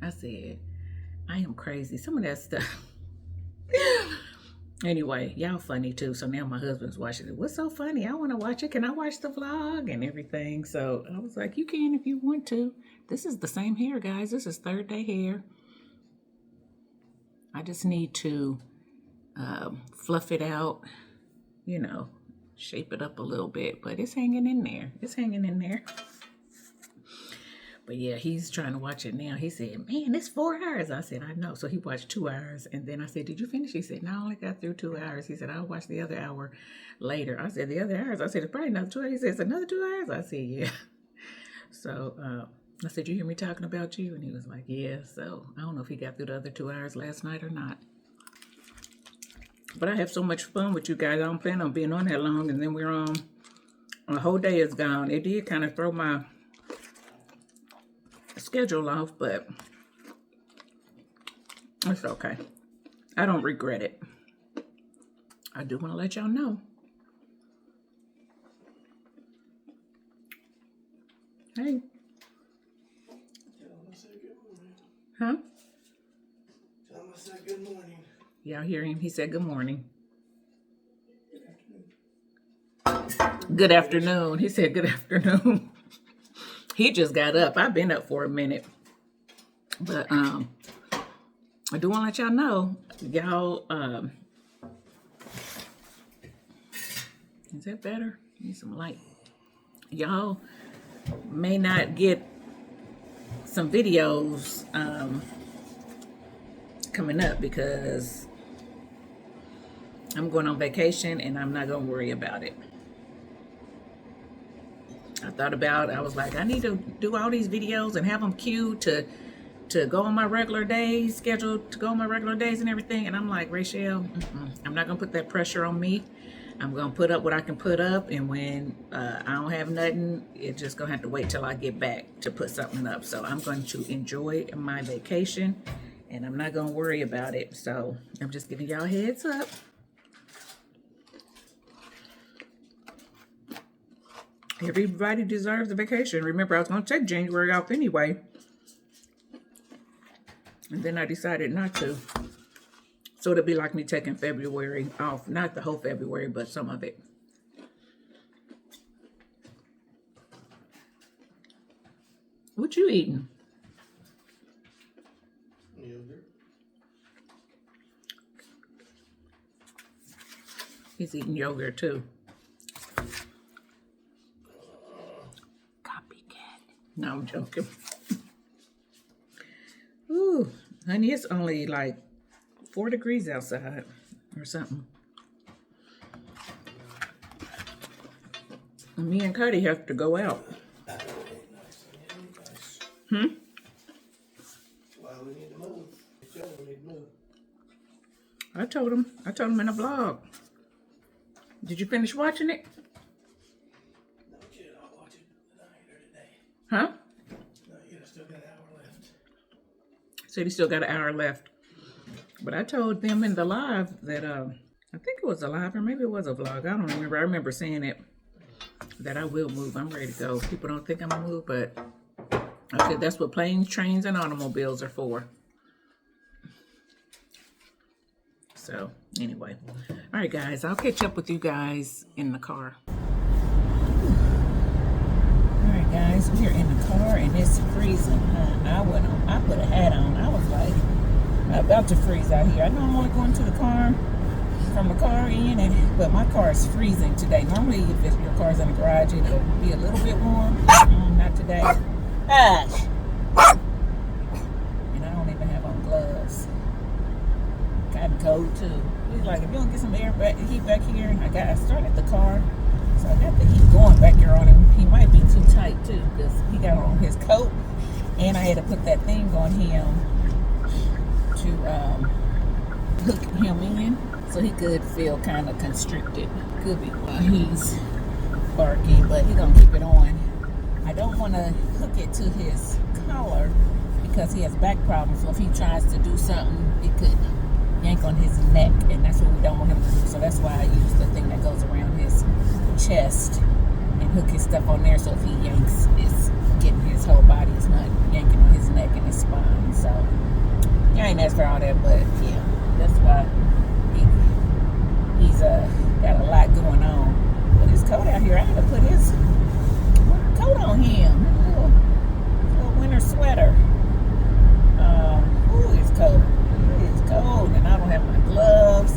I am crazy. Some of that stuff. Anyway, y'all funny too. So now my husband's watching it. What's so funny? I want to watch it. Can I watch the vlog and everything? So I was like, you can if you want to. This is the same hair, guys. This is third day hair. I just need to fluff it out, you know, shape it up a little bit, but it's hanging in there. It's hanging in there. But yeah, he's trying to watch it now. He said, man, it's 4 hours. I said, I know. So he watched 2 hours. And then I said, did you finish? He said, no, I only got through 2 hours. He said, I'll watch the other hour later. I said, the other hours? I said, it's probably another 2 hours. He said, it's another 2 hours? I said, yeah. So I said, you hear me talking about you? And he was like, yeah. So I don't know if he got through the other 2 hours last night or not. But I have so much fun with you guys. I don't plan on being on that long. And then we're on, a whole day is gone. It did kind of throw my schedule off, but it's okay. I don't regret it. I do want to let y'all know. Hey. Huh? Tell him I said good morning. Y'all hear him? He said good morning. Good afternoon. He said good afternoon. He just got up. I've been up for a minute. But I do want to let y'all know, y'all, is that better? Need some light. Y'all may not get some videos coming up because I'm going on vacation and I'm not going to worry about it. I was like, I need to do all these videos and have them queued to go on my regular days, scheduled to go on my regular days and everything. And I'm like, Rachel, I'm not going to put that pressure on me. I'm going to put up what I can put up. And when I don't have nothing, it's just going to have to wait till I get back to put something up. So I'm going to enjoy my vacation and I'm not going to worry about it. So I'm just giving y'all a heads up. Everybody deserves a vacation. Remember, I was going to take January off anyway. And then I decided not to. So it'll be like me taking February off. Not the whole February, but some of it. What you eating? Yogurt. He's eating yogurt too. Copycat. No, I'm joking. Ooh, honey, it's only like 4 degrees outside or something. And me and Cuddy have to go out. Why we need to move? We need to move. I told him in a vlog. Did you finish watching it? No, kid, I'll watch it later today. Huh? No, you still got an hour left. Said he still got an hour left. But I told them in the live that, I think it was a live or maybe it was a vlog. I don't remember. I remember saying it, that I will move. I'm ready to go. People don't think I'm going to move, but I said that's what planes, trains, and automobiles are for. So, anyway. All right, guys. I'll catch up with you guys in the car. All right, guys. We're in the car, and it's freezing. I put a hat on. I was like, I'm about to freeze out here. I know I'm only going to the car, from the car in, but my car is freezing today. Normally, if your car's in the garage, it'll be a little bit warm. Not today. Hush. And I don't even have on gloves. Kind of cold too. He's like, if you don't get some heat back here, I started the car, so I got the heat going back here on him. He might be too tight too, because he got on his coat, and I had to put that thing on him to hook him in, so he could feel kind of constricted. Could be while he's barking, but he's gonna keep it on. I don't want to hook it to his collar because he has back problems. So if he tries to do something, it could yank on his neck, and that's what we don't want him to do. So that's why I use the thing that goes around his chest and hook his stuff on there. So if he yanks, it's getting his whole body. It's not yanking on his neck and his spine. So I ain't asked for all that, but yeah, that's why he's got a lot going on. But his coat out here, I had to put his coat on him, little winter sweater. Ooh, it's cold. It's cold, and I don't have my gloves.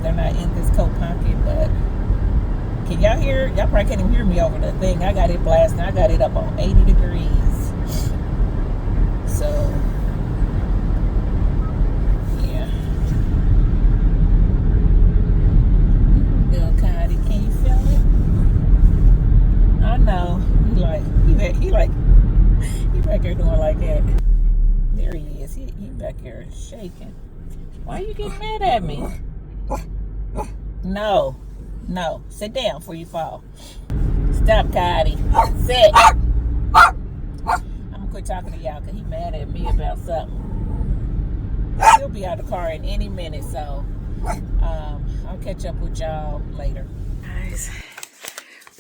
They're not in this coat pocket, but can y'all hear? Y'all probably can't even hear me over the thing. I got it blasting. I got it up on 80 degrees. So, yeah. Little Cuddy, can you feel it? I know. He back here doing like that. There he is. He back here shaking. Why you getting mad at me? No. Sit down before you fall. Stop, Cuddy. Sit. I'm gonna quit talking to y'all because he mad at me about something. He'll be out of the car in any minute, so I'll catch up with y'all later. Guys,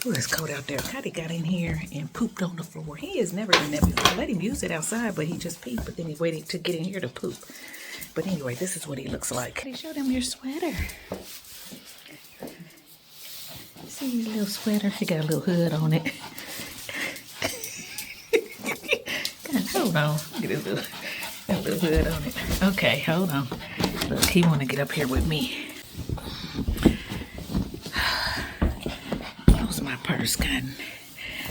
ooh, it's cold out there. Cuddy got in here and pooped on the floor. He has never done that before. I let him use it outside, but he just peed, but then he waited to get in here to poop. But anyway, this is what he looks like. Cuddy, show them your sweater. See your little sweater? He got a little hood on it. God, hold on. Look at his little hood on it. Okay, hold on. Look, he want to get up here with me. Close my purse, Cotton.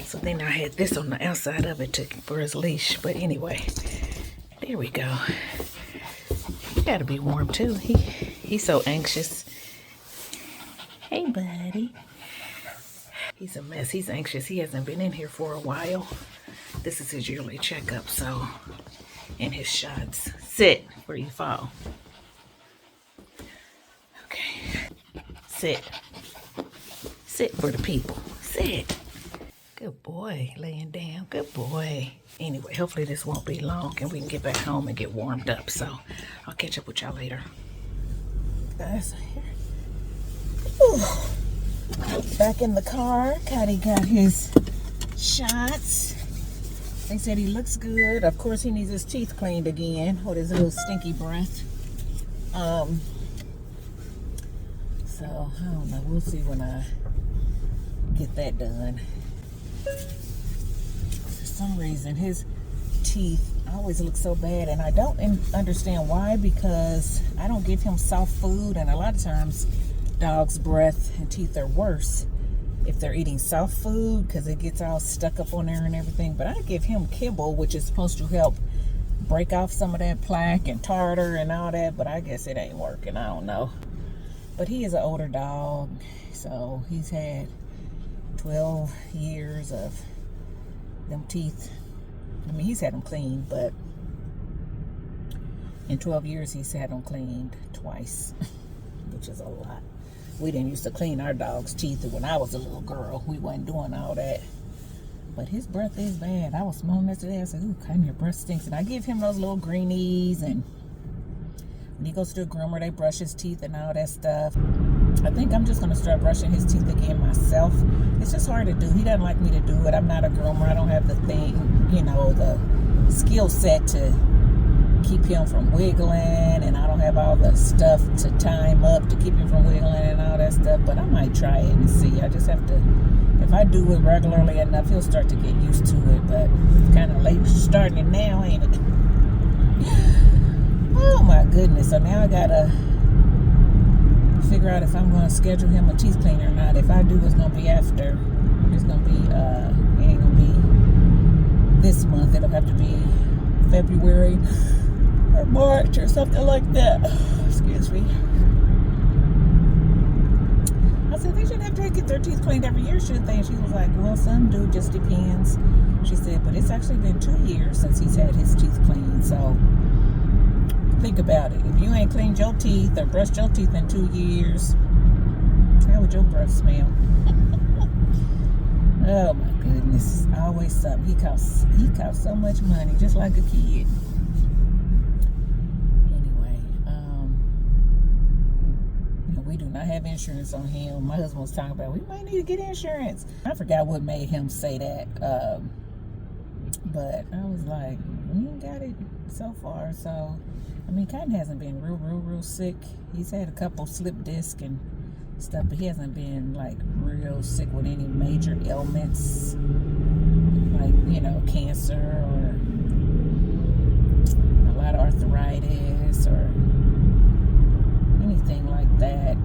So then I had this on the outside of it for his leash. But anyway, there we go. You gotta be warm too. He's so anxious. Hey, buddy. He's a mess. He's anxious. He hasn't been in here for a while. This is his yearly checkup, so, and his shots. Sit where you fall. Okay. Sit. Sit for the people. Sit. Good boy. Laying down. Good boy. Anyway, hopefully this won't be long and we can get back home and get warmed up. So I'll catch up with y'all later. Guys, here. Ooh. Back in the car, Cuddy got his shots. They said he looks good. Of course, he needs his teeth cleaned again with his little stinky breath. So, I don't know. We'll see when I get that done. For some reason, his teeth always look so bad, and I don't understand why, because I don't give him soft food, and a lot of times dogs' breath and teeth are worse if they're eating soft food because it gets all stuck up on there and everything. But I give him kibble, which is supposed to help break off some of that plaque and tartar and all that, but I guess it ain't working. I don't know. But he is an older dog, so he's had 12 years of them teeth. I mean, he's had them cleaned, but in 12 years, he's had them cleaned twice, which is a lot. We didn't used to clean our dog's teeth when I was a little girl. We wasn't doing all that. But his breath is bad. I was smelling yesterday. I said, ooh, kind of your breath stinks. And I give him those little greenies, and when he goes to the groomer, they brush his teeth and all that stuff. I think I'm just going to start brushing his teeth again myself. It's just hard to do. He doesn't like me to do it. I'm not a groomer. I don't have the thing, you know, the skill set to keep him from wiggling, and I don't have all the stuff to tie him up to keep him from wiggling and all that stuff. But I might try it and see. I just have to, if I do it regularly enough, he'll start to get used to it. But it's kind of late starting it now, ain't it? Oh my goodness. So now I gotta figure out if I'm gonna schedule him a teeth cleaner or not. If I do, it's gonna be after. It's gonna be it ain't gonna be this month. It'll have to be February or March or something like that. Excuse me. I said they shouldn't have to get their teeth cleaned every year, should they? And she was like, well, some do, just depends. She said, but it's actually been 2 years since he's had his teeth cleaned. So think about it. If you ain't cleaned your teeth or brushed your teeth in 2 years, how would your breath smell? Oh my goodness. Always something. He costs so much money, just like a kid. Anyway, we do not have insurance on him. My husband was talking about we might need to get insurance. I forgot what made him say that. But I was like, we ain't got it so far. So I mean, Cotton hasn't been real sick. He's had a couple slip discs and stuff, but he hasn't been like real sick with any major ailments, like, you know, cancer or a lot of arthritis or anything like that.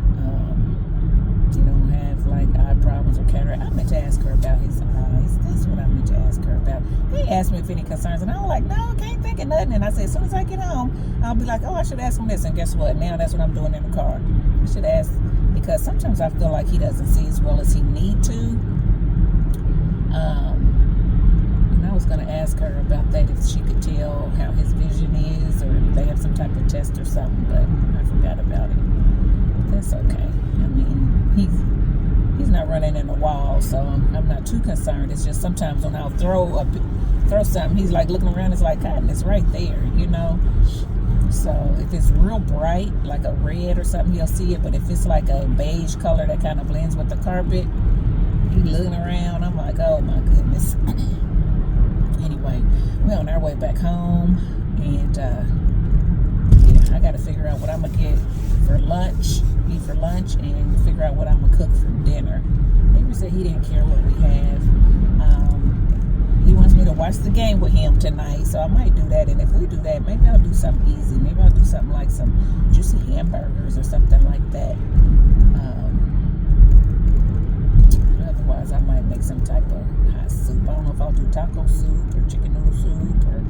You don't have like eye problems or cataract. I meant to ask her about his eyes. That's what I meant to ask her about. They asked me if any concerns, and I was like, no, I can't think of nothing. And I said, as soon as I get home, I'll be like, oh, I should ask him this. And guess what? Now that's what I'm doing in the car. I should ask, because sometimes I feel like he doesn't see as well as he need to. And I was going to ask her about that, if she could tell how his vision is, or if they have some type of test or something, but I forgot about it. That's okay. I mean, he's not running in the wall, so I'm not too concerned. It's just sometimes when I'll throw something, he's like looking around. It's like, God, it's right there, you know. So if it's real bright, like a red or something, he'll see it. But if it's like a beige color that kind of blends with the carpet, he's looking around. I'm like, oh my goodness. Anyway, we're on our way back home, and I got to figure out what I'm gonna get for lunch, eat for lunch, and figure out what I'm gonna cook for dinner. Avery said he didn't care what we have. He wants me to watch the game with him tonight, so I might do that. And if we do that, maybe I'll do something easy. Maybe I'll do something like some juicy hamburgers or something like that. Otherwise, I might make some type of hot soup. I don't know if I'll do taco soup or chicken noodle soup or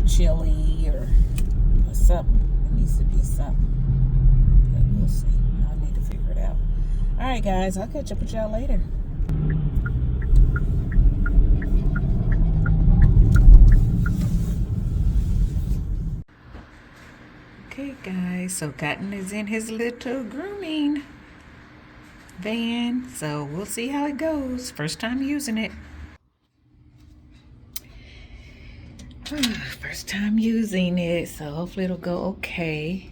chili or something. It needs to be something. But we'll see. I'll need to figure it out. All right, guys. I'll catch up with y'all later. Okay, guys. So Cotton is in his little grooming van. So we'll see how it goes. First time using it. First time using it, so hopefully it'll go okay.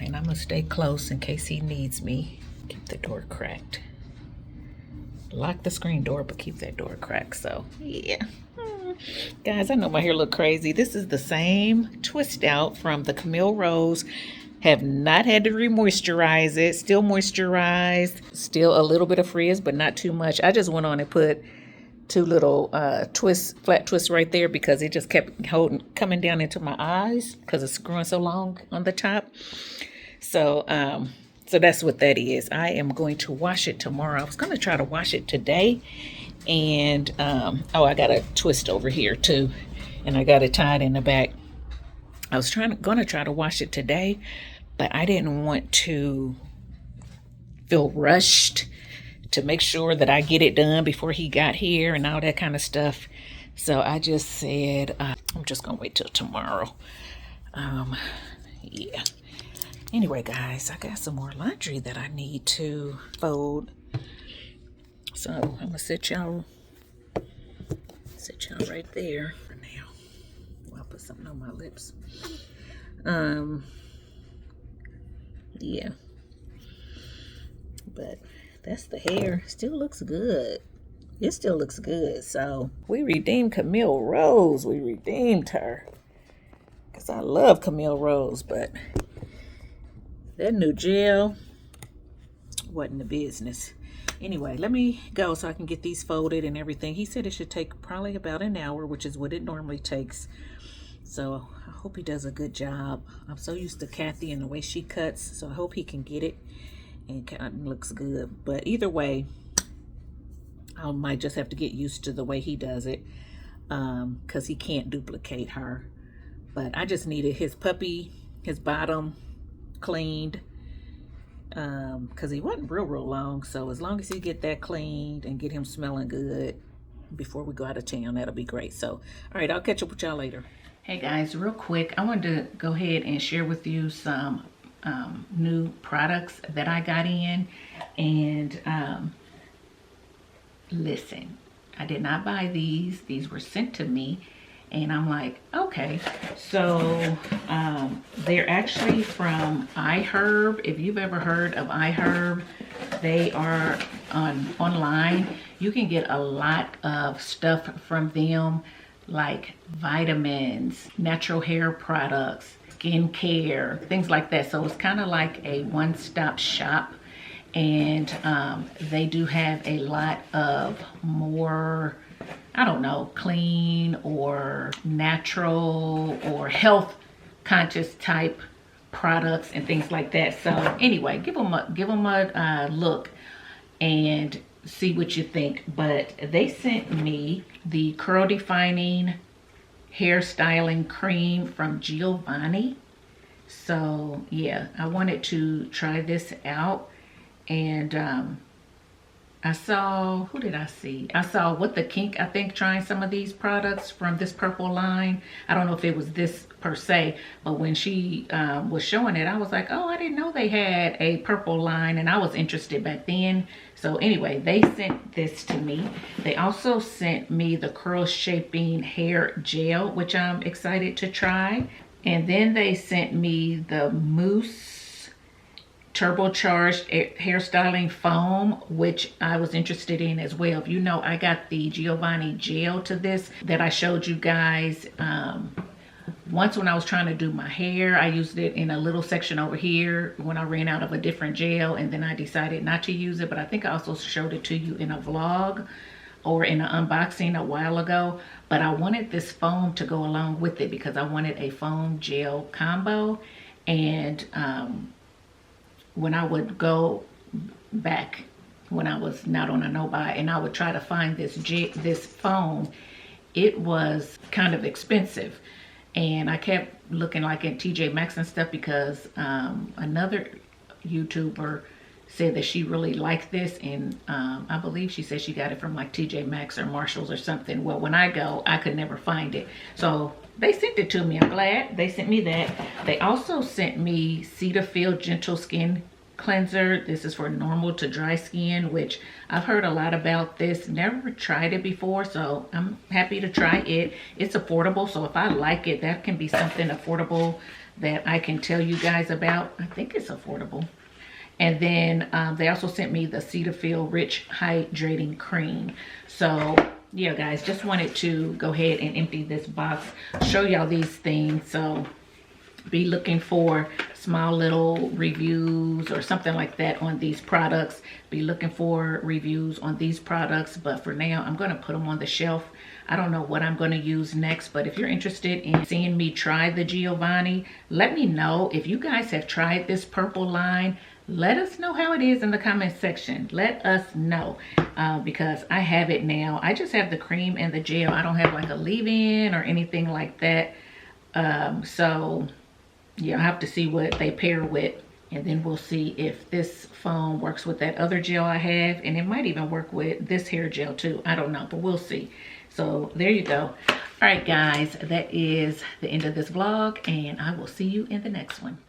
And I'm gonna stay close in case he needs me. Keep the door cracked. Lock the screen door, but keep that door cracked. So yeah. Guys, I know my hair look crazy. This is the same twist out from the Camille Rose. Have not had to re-moisturize it. Still moisturized. Still a little bit of frizz, but not too much. I just went on and put 2 little flat twists right there because it just kept coming down into my eyes because it's growing so long on the top. So so that's what that is. I am going to wash it tomorrow. I was going to try to wash it today. And oh, I got a twist over here too, and I got it tied in the back. I was gonna try to wash it today, but I didn't want to feel rushed to make sure that I get it done before he got here and all that kind of stuff. So I just said I'm just gonna wait till tomorrow. Yeah. Anyway, guys, I got some more laundry that I need to fold. So I'm gonna sit y'all right there for now. Well, I'll put something on my lips. Yeah. But that's the hair. Still looks good. It still looks good. So we redeemed Camille Rose. We redeemed her. Because I love Camille Rose, but that new gel wasn't the business. Anyway, let me go so I can get these folded and everything. He said it should take probably about an hour, which is what it normally takes. So I hope he does a good job. I'm so used to Kathy and the way she cuts, so I hope he can get it and it looks good. But either way, I might just have to get used to the way he does it because he can't duplicate her. But I just needed his bottom cleaned because he wasn't real long. So as long as he get that cleaned and get him smelling good before we go out of town, that'll be great. So all right, I'll catch up with y'all later. Hey guys, real quick, I wanted to go ahead and share with you some new products that I got in. And listen, I did not buy these were sent to me. And I'm like, okay. So they're actually from iHerb. If you've ever heard of iHerb, they are online. You can get a lot of stuff from them, like vitamins, natural hair products, skincare, things like that. So it's kind of like a one-stop shop. And they do have a lot of more, I don't know, clean or natural or health conscious type products and things like that. So anyway, give them a look and see what you think. But they sent me the curl defining hair styling cream from Giovanni. So yeah, I wanted to try this out. And I saw, who did I see? I saw What the Kink, I think, trying some of these products from this purple line. I don't know if it was this per se, but when she was showing it, I was like, oh, I didn't know they had a purple line, and I was interested back then. So anyway, they sent this to me. They also sent me the Curl Shaping Hair Gel, which I'm excited to try. And then they sent me the Mousse turbocharged hairstyling foam, which I was interested in as well. You know, I got the Giovanni gel to this that I showed you guys once when I was trying to do my hair. I used it in a little section over here when I ran out of a different gel, and then I decided not to use it. But I think I also showed it to you in a vlog or in an unboxing a while ago. But I wanted this foam to go along with it because I wanted a foam gel combo. And when I would go back when I was not on a no-buy and I would try to find this foam, it was kind of expensive. And I kept looking like at TJ Maxx and stuff because another YouTuber said that she really liked this, and I believe she said she got it from like TJ Maxx or Marshalls or something. Well, when I go, I could never find it. So they sent it to me. I'm glad they sent me that. They also sent me Cetaphyl Gentle Skin Cleanser. This is for normal to dry skin, which I've heard a lot about this. Never tried it before, so I'm happy to try it. It's affordable, so if I like it, that can be something affordable that I can tell you guys about. I think it's affordable. And then they also sent me the Cetaphyl Rich Hydrating Cream. So yeah, guys, just wanted to go ahead and empty this box, show y'all these things. So be looking for small little reviews or something like that on these products. Be looking for reviews on these products, but for now I'm going to put them on the shelf. I don't know what I'm going to use next, but if you're interested in seeing me try the Giovanni, let me know. If you guys have tried this purple line, let us know how it is in the comment section. Let us know, because I have it now. I just have the cream and the gel. I don't have like a leave-in or anything like that. So yeah, I have to see what they pair with, and then we'll see if this foam works with that other gel I have, and it might even work with this hair gel too. I don't know, but we'll see. So there you go. All right, guys, that is the end of this vlog, and I will see you in the next one.